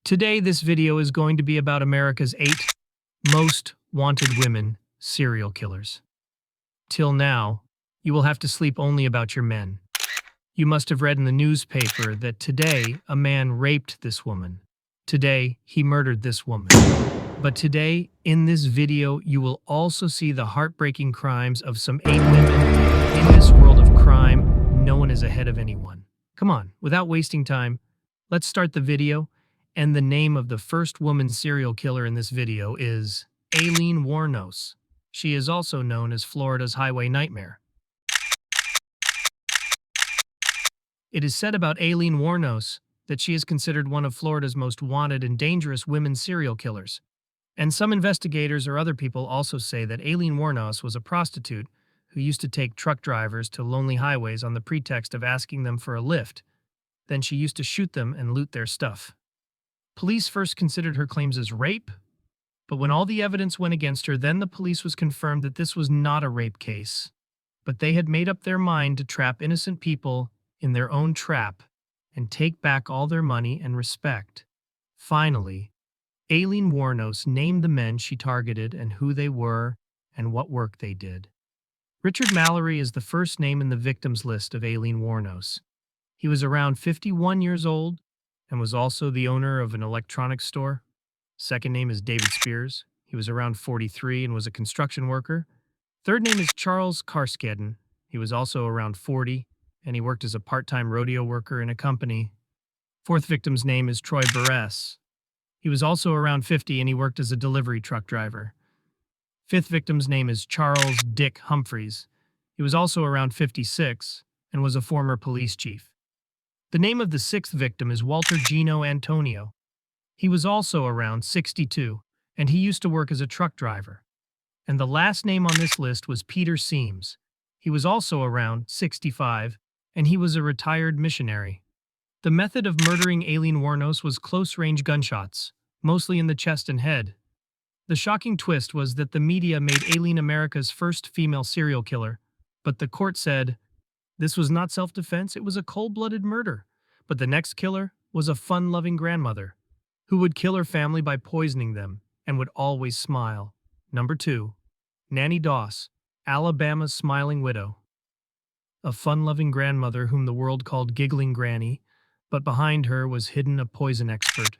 Today, this video is going to be about America's 8 most wanted women serial killers. Till now, you will have to sleep only about your men. You must have read in the newspaper that today a man raped this woman. Today, he murdered this woman. But today, in this video, you will also see the heartbreaking crimes of some 8 women. In this world of crime, no one is ahead of anyone. Come on, without wasting time, let's start the video. And the name of the first woman serial killer in this video is Aileen Wuornos. She is also known as Florida's Highway Nightmare. It is said about Aileen Wuornos that she is considered one of Florida's most wanted and dangerous women serial killers. And some investigators or other people also say that Aileen Wuornos was a prostitute who used to take truck drivers to lonely highways on the pretext of asking them for a lift. Then she used to shoot them and loot their stuff. Police first considered her claims as rape, but when all the evidence went against her, then the police was confirmed that this was not a rape case, but they had made up their mind to trap innocent people in their own trap and take back all their money and respect. Finally, Aileen Wuornos named the men she targeted and who they were and what work they did. Richard Mallory is the first name in the victims list of Aileen Wuornos. He was around 51 years old and was also the owner of an electronics store. Second name is David Spears. He was around 43 and was a construction worker. Third name is Charles Karskedden. He was also around 40, and he worked as a part-time rodeo worker in a company. Fourth victim's name is Troy Burress. He was also around 50, and he worked as a delivery truck driver. Fifth victim's name is Charles Dick Humphreys. He was also around 56 and was a former police chief. The name of the sixth victim is Walter Gino Antonio. He was also around 62, and he used to work as a truck driver. And the last name on this list was Peter Seams. He was also around 65, and he was a retired missionary. The method of murdering Aileen Wuornos was close-range gunshots, mostly in the chest and head. The shocking twist was that the media made Aileen America's first female serial killer, but the court said, this was not self-defense, it was a cold-blooded murder. But the next killer was a fun-loving grandmother who would kill her family by poisoning them and would always smile. Number 2. Nannie Doss, Alabama's smiling widow. A fun-loving grandmother whom the world called Giggling Granny, but behind her was hidden a poison expert.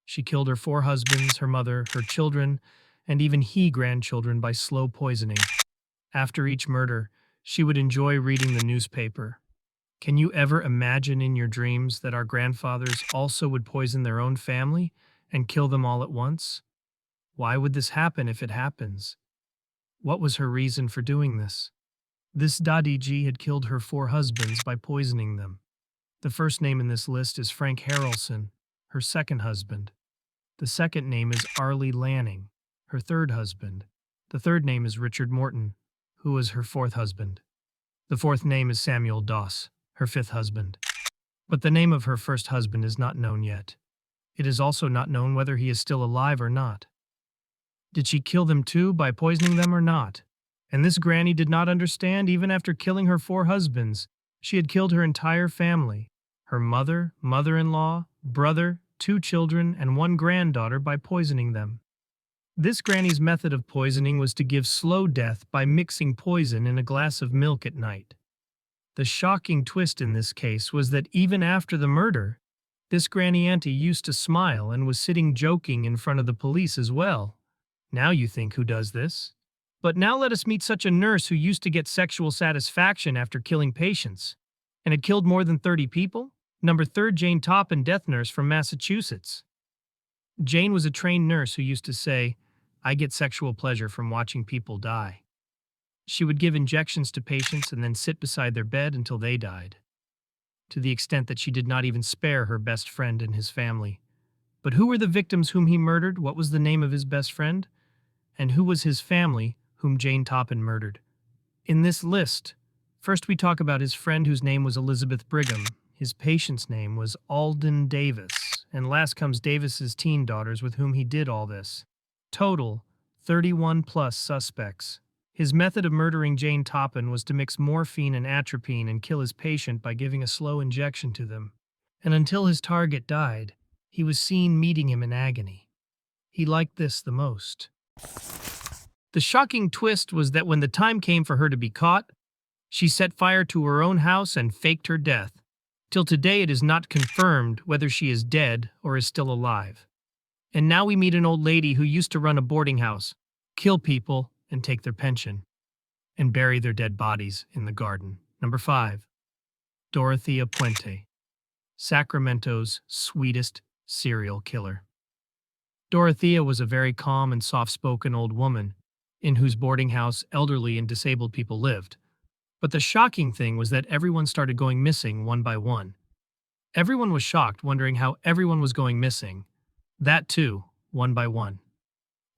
She killed her 4 husbands, her mother, her children, and even grandchildren by slow poisoning. After each murder, she would enjoy reading the newspaper. Can you ever imagine in your dreams that our grandfathers also would poison their own family and kill them all at once? Why would this happen if it happens? What was her reason for doing this? This Dadi G had killed her 4 husbands by poisoning them. The first name in this list is Frank Harrelson, her second husband. The second name is Arlie Lanning, her third husband. The third name is Richard Morton, who was her 4th husband. The fourth name is Samuel Doss, her 5th husband. But the name of her first husband is not known yet. It is also not known whether he is still alive or not. Did she kill them too by poisoning them or not? And this granny did not understand even after killing her 4 husbands. She had killed her entire family, her mother, mother-in-law, brother, 2 children, and 1 granddaughter by poisoning them. This granny's method of poisoning was to give slow death by mixing poison in a glass of milk at night. The shocking twist in this case was that even after the murder, this granny auntie used to smile and was sitting joking in front of the police as well. Now you think, who does this? But now let us meet such a nurse who used to get sexual satisfaction after killing patients, and had killed more than 30 people? Number 3, Jane Toppan, death nurse from Massachusetts. Jane was a trained nurse who used to say, I get sexual pleasure from watching people die. She would give injections to patients and then sit beside their bed until they died, to the extent that she did not even spare her best friend and his family. But who were the victims whom he murdered? What was the name of his best friend? And who was his family whom Jane Toppan murdered? In this list, first we talk about his friend whose name was Elizabeth Brigham. His patient's name was Alden Davis, and last comes Davis's teen daughters with whom he did all this. Total, 31 plus suspects. His method of murdering Jane Toppan was to mix morphine and atropine and kill his patient by giving a slow injection to them. And until his target died, he was seen meeting him in agony. He liked this the most. The shocking twist was that when the time came for her to be caught, she set fire to her own house and faked her death. Till today it is not confirmed whether she is dead or is still alive. And now we meet an old lady who used to run a boarding house, kill people and take their pension, and bury their dead bodies in the garden. Number 5. Dorothea Puente, Sacramento's sweetest serial killer. Dorothea was a very calm and soft-spoken old woman in whose boarding house elderly and disabled people lived. But the shocking thing was that everyone started going missing one by one. Everyone was shocked, wondering how everyone was going missing. That too, one by one.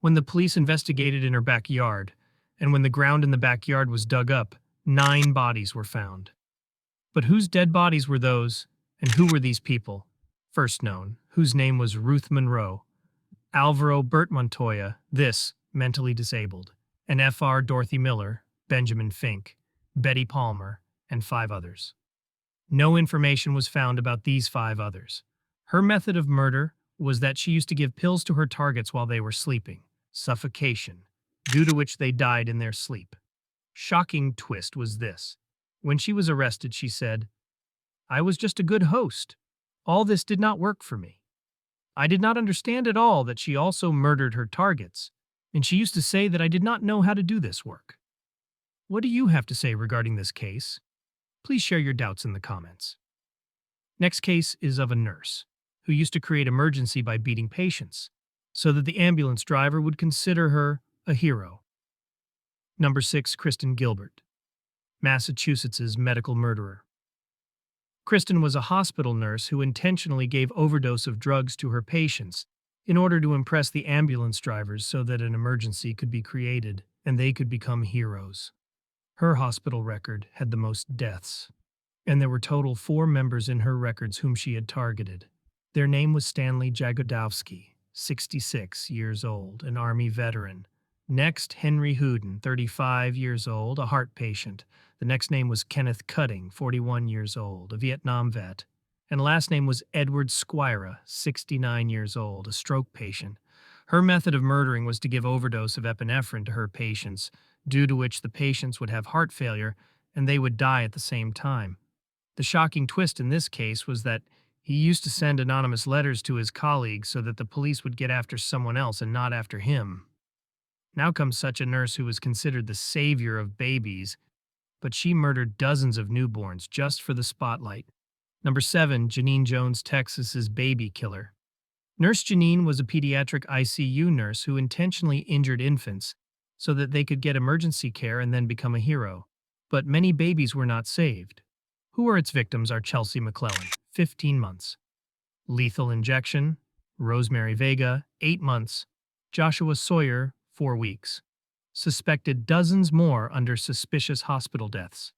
When the police investigated in her backyard, and when the ground in the backyard was dug up, 9 bodies were found. But whose dead bodies were those, and who were these people? First known, whose name was Ruth Monroe, Alvaro Bert Montoya, this, mentally disabled, and Fr. Dorothy Miller, Benjamin Fink, Betty Palmer, and 5 others. No information was found about these 5 others. Her method of murder was that she used to give pills to her targets while they were sleeping, suffocation, due to which they died in their sleep. Shocking twist was this. When she was arrested, she said, "I was just a good host. All this did not work for me. I did not understand at all that she also murdered her targets, and she used to say that I did not know how to do this work." What do you have to say regarding this case? Please share your doubts in the comments. Next case is of a nurse who used to create emergency by beating patients so that the ambulance driver would consider her a hero. Number 6, Kristen Gilbert, Massachusetts' medical murderer. Kristen was a hospital nurse who intentionally gave overdose of drugs to her patients in order to impress the ambulance drivers so that an emergency could be created and they could become heroes. Her hospital record had the most deaths, and there were total 4 members in her records whom she had targeted. Their name was Stanley Jagodowski, 66 years old, an Army veteran. Next, Henry Houden, 35 years old, a heart patient. The next name was Kenneth Cutting, 41 years old, a Vietnam vet. And last name was Edward Squira, 69 years old, a stroke patient. Her method of murdering was to give overdose of epinephrine to her patients, due to which the patients would have heart failure and they would die at the same time. The shocking twist in this case was that he used to send anonymous letters to his colleagues so that the police would get after someone else and not after him. Now comes such a nurse who was considered the savior of babies, but she murdered dozens of newborns just for the spotlight. Number 7, Janine Jones, Texas's baby killer. Nurse Janine was a pediatric ICU nurse who intentionally injured infants so that they could get emergency care and then become a hero. But many babies were not saved. Who are its victims are Chelsea McClellan, 15 months. Lethal injection, Rosemary Vega, 8 months. Joshua Sawyer, 4 weeks. Suspected dozens more under suspicious hospital deaths.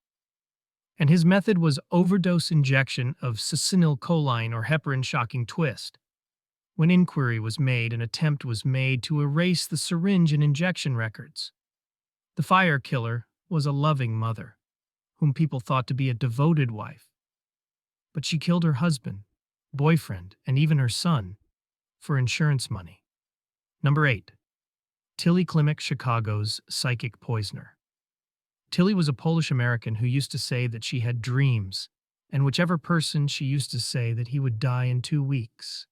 And his method was overdose injection of succinylcholine or heparin. Shocking twist. When inquiry was made, an attempt was made to erase the syringe and injection records. The fire killer was a loving mother, whom people thought to be a devoted wife. But she killed her husband, boyfriend, and even her son for insurance money. Number 8. Tilly Klimek, Chicago's psychic poisoner. Tilly was a Polish-American who used to say that she had dreams, and whichever person she used to say that he would die in 2 weeks.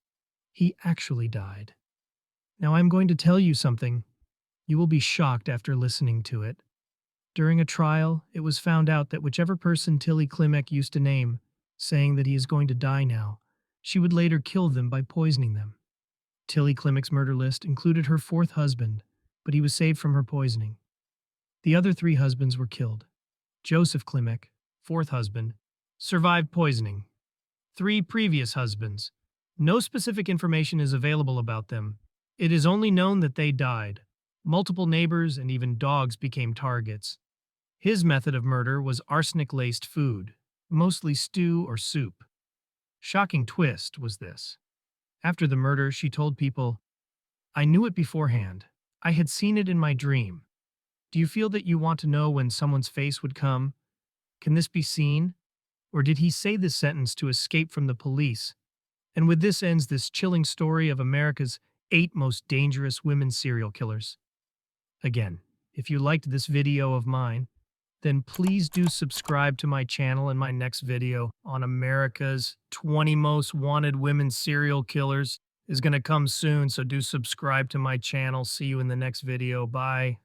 He actually died. Now I'm going to tell you something. You will be shocked after listening to it. During a trial, it was found out that whichever person Tilly Klimek used to name, saying that he is going to die now, she would later kill them by poisoning them. Tilly Klimek's murder list included her 4th husband, but he was saved from her poisoning. The other 3 husbands were killed. Joseph Klimek, 4th husband, survived poisoning. 3 previous husbands. No specific information is available about them. It is only known that they died. Multiple neighbors and even dogs became targets. His method of murder was arsenic-laced food, mostly stew or soup. Shocking twist was this. After the murder, she told people, "I knew it beforehand. I had seen it in my dream. Do you feel that you want to know when someone's face would come? Can this be seen? Or did he say this sentence to escape from the police? And with this ends this chilling story of America's 8 most dangerous women serial killers. Again, if you liked this video of mine, then please do subscribe to my channel, and my next video on America's 20 most wanted women serial killers is going to come soon, so do subscribe to my channel. See you in the next video. Bye.